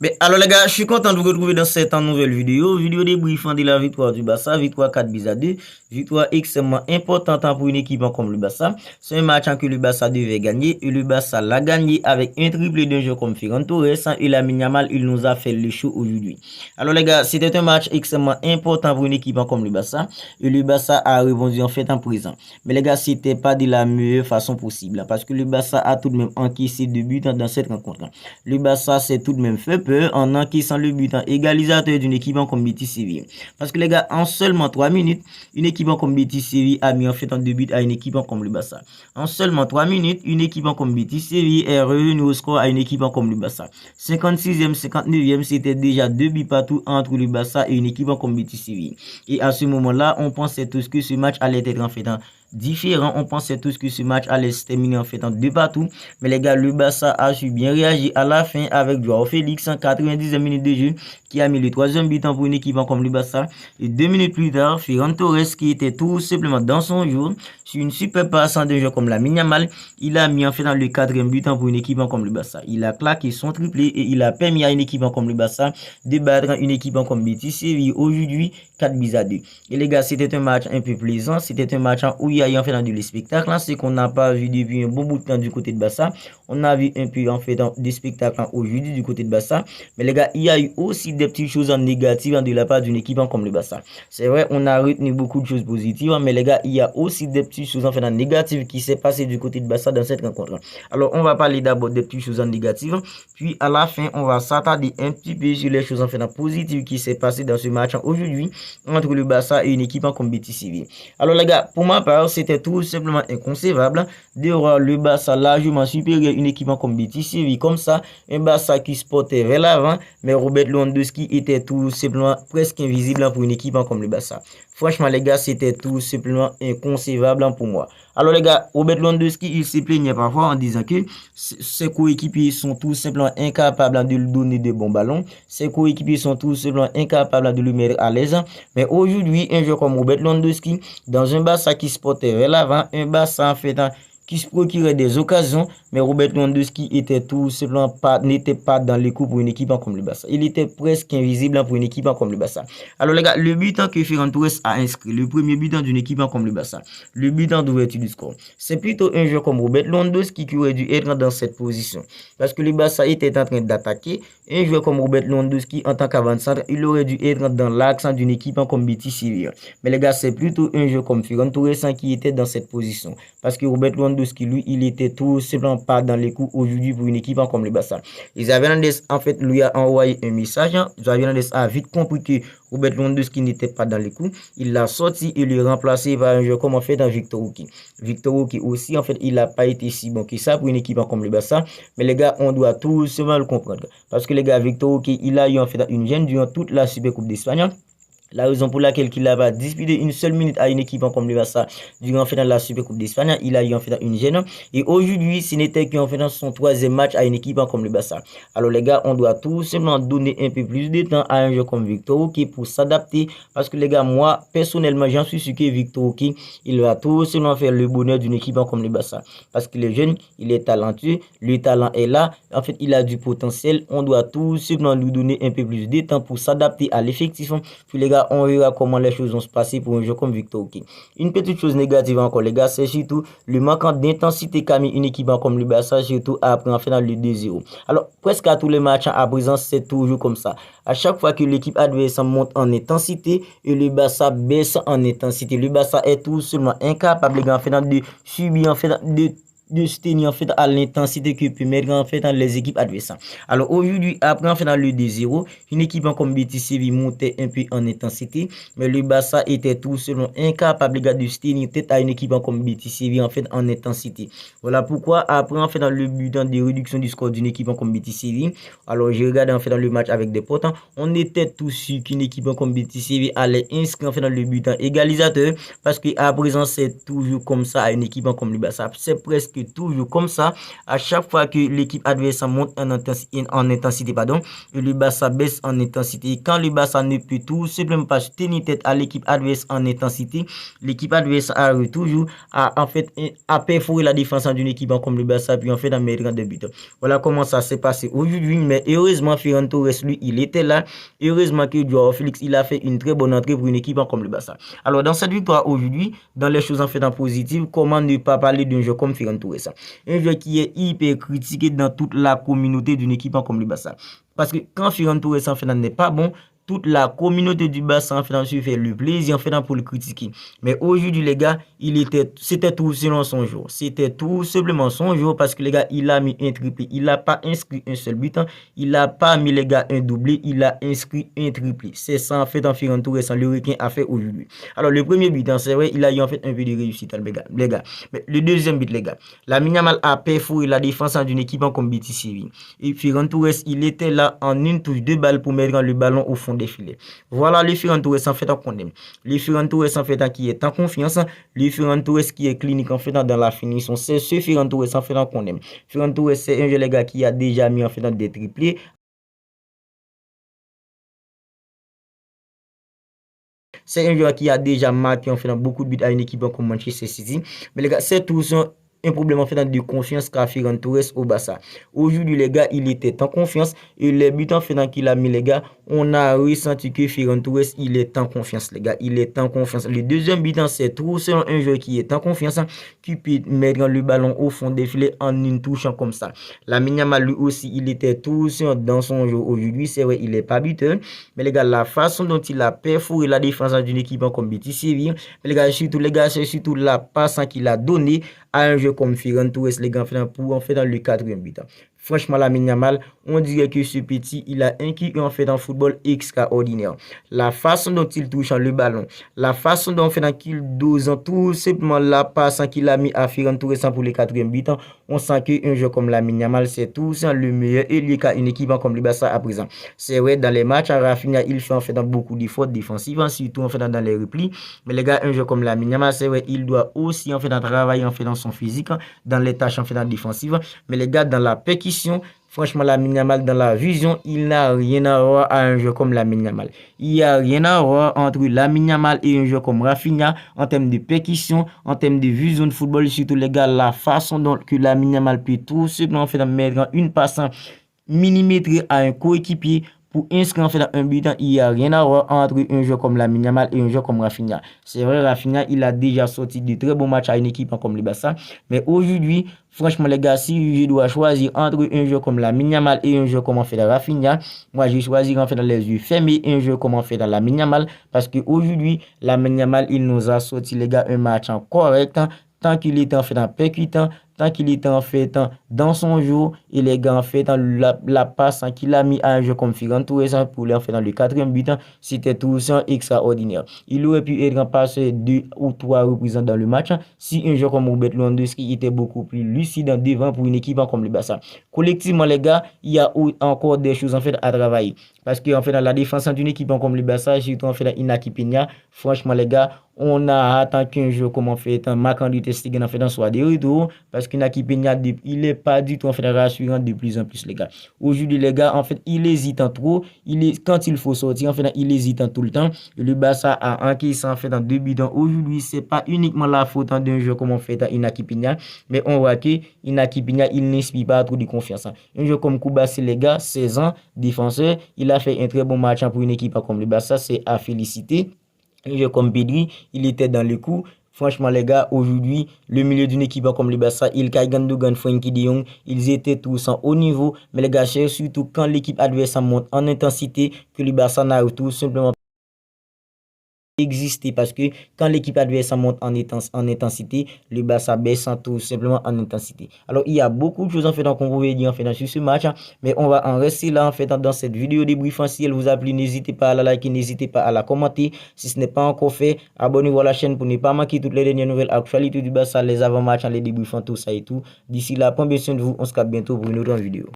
Mais alors les gars, je suis content de vous retrouver dans cette nouvelle vidéo débriefant de la victoire du Barça, victoire 4-2, victoire extrêmement importante pour une équipe comme le Barça. C'est un match que le Barça devait gagner et le Barça l'a gagné avec un triplé d'un jeu comme Ferran Torres et Lamine Yamal, il nous a fait le show aujourd'hui. Alors les gars, c'était un match extrêmement important pour une équipe comme le Barça et le Barça a répondu en fait en présent. Mais les gars, c'était pas de la meilleure façon possible parce que le Barça a tout de même encaissé 2 buts dans cette rencontre. Le Barça s'est tout de même fait peur en encaissant le but en égalisateur d'une équipe comme Betis Séville. Parce que les gars, en seulement 3 minutes, une équipe comme Betis Séville a mis en fait en 2 buts à une équipe comme le Barça. En seulement 3 minutes, une équipe comme Betis Séville est revenue au score à une équipe comme le Barça. 56e, 59e, c'était déjà 2 buts partout entre le Barça et une équipe comme Betis Séville. Et à ce moment-là, on pensait tous que ce match allait être en fait différent. On pensait tous que ce match allait se terminer en fait en 2 partout. Mais les gars, le Barça a su bien réagir à la fin avec Joao Félix en 90e minute de jeu qui a mis le 3e but pour une équipe comme le Barça. Et 2 minutes plus tard, Ferran Torres qui était tout simplement dans son jour sur une super passe en jeu comme Lamine Yamal, il a mis en fait dans le 4e but pour une équipe comme le Barça. Il a claqué son triplé et il a permis à une équipe comme le Barça de battre une équipe comme Betis Séville aujourd'hui 4-2. Et les gars, c'était un match un peu plaisant, c'était un match où il y a en fait dans du spectacle, c'est qu'on n'a pas vu depuis un bon bout de temps du côté de Barça. On a vu un peu en fait des spectacles aujourd'hui du côté de Barça, mais les gars, il y a eu aussi des petites choses en négatives de la part d'une équipe comme le Barça. C'est vrai, on a retenu beaucoup de choses positives, mais les gars, il y a aussi des petites choses en fait en négatives qui s'est passé du côté de Barça dans cette rencontre. Alors, on va parler d'abord des petites choses en négatives, puis à la fin, on va s'attarder un petit peu sur les choses en fait en positives qui s'est passé dans ce match aujourd'hui entre le Barça et une équipe comme Betis Séville. Alors les gars, pour ma part, c'était tout simplement inconcevable de voir le Barça largement supérieur à une équipe comme Betis Séville comme ça, un Barça qui se portait vers l'avant, mais Robert Lewandowski était tout simplement presque invisible pour une équipe comme le Barça. Franchement les gars, c'était tout simplement inconcevable pour moi. Alors les gars, Robert Lewandowski, il se plaignait parfois en disant que ses coéquipiers sont tout simplement incapables de lui donner de bons ballons. Ses coéquipiers sont tout simplement incapables de le mettre à l'aise. Mais aujourd'hui, un joueur comme Robert Lewandowski, dans un Barça qui se portait vers l'avant, un Barça en fait qui se procurait des occasions, mais Robert Lewandowski était tout simplement pas, n'était pas dans les coups pour une équipe comme le Barça. Il était presque invisible pour une équipe comme le Barça. Alors les gars, le but que Ferran Torres a inscrit, le premier but d'une équipe comme le Barça, le but d'ouverture du score, c'est plutôt un joueur comme Robert Lewandowski qui aurait dû être dans cette position. Parce que le Barça était en train d'attaquer, un joueur comme Robert Lewandowski en tant qu'avant-centre, il aurait dû être dans l'axe d'une équipe comme Betis Séville. Mais les gars, c'est plutôt un joueur comme Ferran Torres qui était dans cette position. Parce que Robert Lewandowski, lui, il était tout simplement pas dans les coups aujourd'hui pour une équipe comme le Barça. Xavi Hernandez, en fait, lui a envoyé un message. Xavi Hernandez a vite compris que Robert Lewandowski n'était pas dans les coups. Il l'a sorti et l'a remplacé par un joueur comme en fait dans Victor Roque. Victor Roque aussi, en fait, il n'a pas été si bon que ça pour une équipe comme le Barça. Mais les gars, on doit tout simplement le comprendre. Parce que les gars, Victor Roque, il a eu en fait une gêne durant toute la Super Coupe d'Espagne. La raison pour laquelle il n'a pas disputé une seule minute à une équipe comme le Barça durant fait dans la Super Coupe d'Espagne, il a eu en fait une gêne. Et aujourd'hui, ce n'était qu'en fait dans son 3e match à une équipe comme le Barça. Alors les gars, on doit tout simplement donner un peu plus de temps à un jeu comme Victor Roque pour s'adapter. Parce que les gars, moi, personnellement, j'en suis sûr que Victor Roque, il va tout simplement faire le bonheur d'une équipe comme le Barça. Parce qu'il est jeune, il est talentueux, le talent est là. En fait, il a du potentiel. On doit tout simplement lui donner un peu plus de temps pour s'adapter à l'effectif. Puis les gars, on verra comment les choses vont se passer pour un jeu comme Victor Roque. Une petite chose négative encore, les gars, c'est surtout le manque d'intensité qu'a mis une équipe comme le Barça, surtout après en fait dans le 2-0. Alors, presque à tous les matchs à présent, c'est toujours comme ça. À chaque fois que l'équipe adverse monte en intensité et le Barça baisse en intensité, le Barça est tout seulement incapable en fait de subir en fait de se tenir en fait à l'intensité que peut mettre en fait dans les équipes adverses. Alors aujourd'hui, après en fait dans le 2-0, une équipe comme Betis Séville montait un peu en intensité, mais le Barça était tout selon incapable de se tenir tête à une équipe comme Betis Séville en fait en intensité. Voilà pourquoi après en fait dans le but de réduction du score d'une équipe comme Betis Séville, alors j'ai regardé en fait dans le match avec des potes, on était tous sûrs qu'une équipe comme Betis Séville allait inscrire en fait dans le but égalisateur parce que à présent c'est toujours comme ça à une équipe comme le Barça, c'est presque toujours comme ça, à chaque fois que l'équipe adverse monte en intensité, le Barça baisse en intensité. Quand le Barça ne peut tout simplement pas tenir tête à l'équipe adverse en intensité, l'équipe adverse arrive toujours à perforer la défense d'une équipe comme le Barça, puis en fait à mettre en but. Voilà comment ça s'est passé aujourd'hui, mais heureusement Ferran Torres, lui, il était là. Heureusement que Joao Félix, il a fait une très bonne entrée pour une équipe comme le Barça. Alors dans cette victoire aujourd'hui, dans les choses en fait en positif, comment ne pas parler d'un jeu comme Ferran Torres, un jeu qui est hyper critiqué dans toute la communauté d'une équipe comme le Barça. Parce que quand Ferran Torres en fait n'est pas bon, toute la communauté du Barça en fait se fait le plaisir en fait pour le critiquer. Mais aujourd'hui les gars, c'était tout selon son jour. C'était tout simplement son jour parce que les gars, il a mis un triplé. Il n'a pas inscrit un seul but. Il n'a pas mis les gars un doublé. Il a inscrit un triplé. C'est ça en fait en Ferran Torres, le requin a fait aujourd'hui. Alors le premier but, c'est vrai, il a eu en fait un peu de réussite les gars. Mais le deuxième but les gars, Lamine Yamal a perforé la défense d'une équipe comme Betis Séville. Et Ferran Torres, il était là en une touche de balle pour mettre le ballon au fond des filets. Voilà le Ferran Torres en fait qu'on aime. Le Ferran Torres en fait qui est en confiance. Le Ferran Torres qui est clinique en fait dans la finition. C'est ce Ferran Torres en fait qu'on aime. Ferran Torres, c'est un jeu les gars qui a déjà mis en fait des triplés. C'est un joueur qui a déjà marqué en fait beaucoup de buts à une équipe comme Manchester City. Mais les gars, c'est tout ça. Un problème en fait de confiance qu'a Ferran Torres au Barça. Aujourd'hui les gars, il était en confiance et les buts en fait qu'il a mis les gars, on a ressenti que Ferran Torres, il est en confiance les gars, il est en confiance. Le deuxième but c'est tout selon un joueur qui est en confiance, qui peut mettre le ballon au fond des filets en une touche comme ça. Lamine Yamal lui aussi, il était tout seul dans son jeu aujourd'hui, c'est vrai, il est pas buteur, mais les gars, la façon dont il a perforé la défense d'une équipe comme Betis Séville, les gars, c'est surtout la passe qu'il a donnée à un jeu comme Ferran Torres, les gars, pour en fait dans le quatrième but. Franchement, Lamine Yamal, on dirait que ce petit, il a un QI en fait en football extraordinaire. La façon dont il touche le ballon, la façon dont il dose tout simplement la passe qu'il a mis à Ferran Torres pour le quatrième but, on sent qu'un jeu comme Lamine Yamal, c'est tout ça le meilleur et il y a une équipe comme le Barça à présent. C'est vrai, dans les matchs, Rafinha, il fait en fait beaucoup d'efforts défensifs, surtout en fait dans les replis. Mais les gars, un jeu comme Lamine Yamal, c'est vrai, il doit aussi en fait travailler en fait dans son physique, dans les tâches en fait défensives. Mais les gars, dans la percussion, franchement, Lamine Yamal, dans la vision, il n'a rien à voir à un jeu comme Lamine Yamal. Il n'y a rien à voir entre Lamine Yamal et un jeu comme Rafinha en termes de percussion, en termes de vision de football. Surtout, les gars, la façon dont que Lamine Yamal peut tout simplement faire mettre une passe millimétrée à un coéquipier pour inscrire en fait un but, il n'y a rien à voir entre un joueur comme Lamine Yamal et un joueur comme Rafinha. C'est vrai, Rafinha, il a déjà sorti de très bons matchs à une équipe comme le Barça. Mais aujourd'hui, franchement, les gars, si je dois choisir entre un joueur comme Lamine Yamal et un joueur comme en fait Rafinha, moi, je choisis en fait dans les yeux fermés un joueur comme en fait dans Lamine Yamal. Parce qu'aujourd'hui, Lamine Yamal, il nous a sorti, les gars, un match en correct, tant qu'il était en fait en percutant, tant qu'il était en fait dans son jour, et les gars en fait la passe qu'il a mis à un jeu comme Ferran Torres pour lui en fait dans le quatrième but, c'était tout ça extraordinaire. Il aurait pu être en passe 2 ou 3 reprises dans le match si un joueur comme Robert Lewandowski était beaucoup plus lucide devant pour une équipe comme le Barça. Collectivement les gars, il y a encore des choses en fait à travailler. Parce que en fait dans la défense d'une équipe comme le Barça, surtout en fait dans Inaki Peña, franchement les gars, on a attendu qu'un jeu comme en fait un Marc-André ter Stegen en fait dans soit de retour parce qu'Inaki Peña il est pas du tout en fait rassurant de plus en plus les gars. Aujourd'hui les gars, en fait, il hésite en trop, quand il faut sortir en fait il hésite en tout le temps. Le Barça a encaissé en fait dans 2 buts. Aujourd'hui, c'est pas uniquement la faute d'un jeu comme en fait Inaki Peña, mais on voit que Inaki Peña, il n'inspire pas trop de confiance. Un jeu comme Koubassi les gars, 16 ans, défenseur, il a fait un très bon match pour une équipe comme le Barça, c'est à féliciter. Un jeu comme Pedri, il était dans le coup. Franchement, les gars, aujourd'hui, le milieu d'une équipe comme le Barça, Ilkay Gundogan, Frenkie de Jong, ils étaient tous en haut niveau. Mais les gars, surtout quand l'équipe adverse monte en intensité, que le Barça n'arrive tout simplement exister parce que quand l'équipe adverse monte en intensité, le Barça baisse tout simplement en intensité. Alors il y a beaucoup de choses en fait qu'on pouvait dire en fait sur ce match, mais on va en rester là en fait dans cette vidéo débriefant. Si elle vous a plu, n'hésitez pas à la liker, n'hésitez pas à la commenter. Si ce n'est pas encore fait, abonnez-vous à la chaîne pour ne pas manquer toutes les dernières nouvelles actualités du Barça, les avant-matchs, les débriefants, tout ça et tout. D'ici là, prenez bien soin de vous, on se capte bientôt pour une autre vidéo.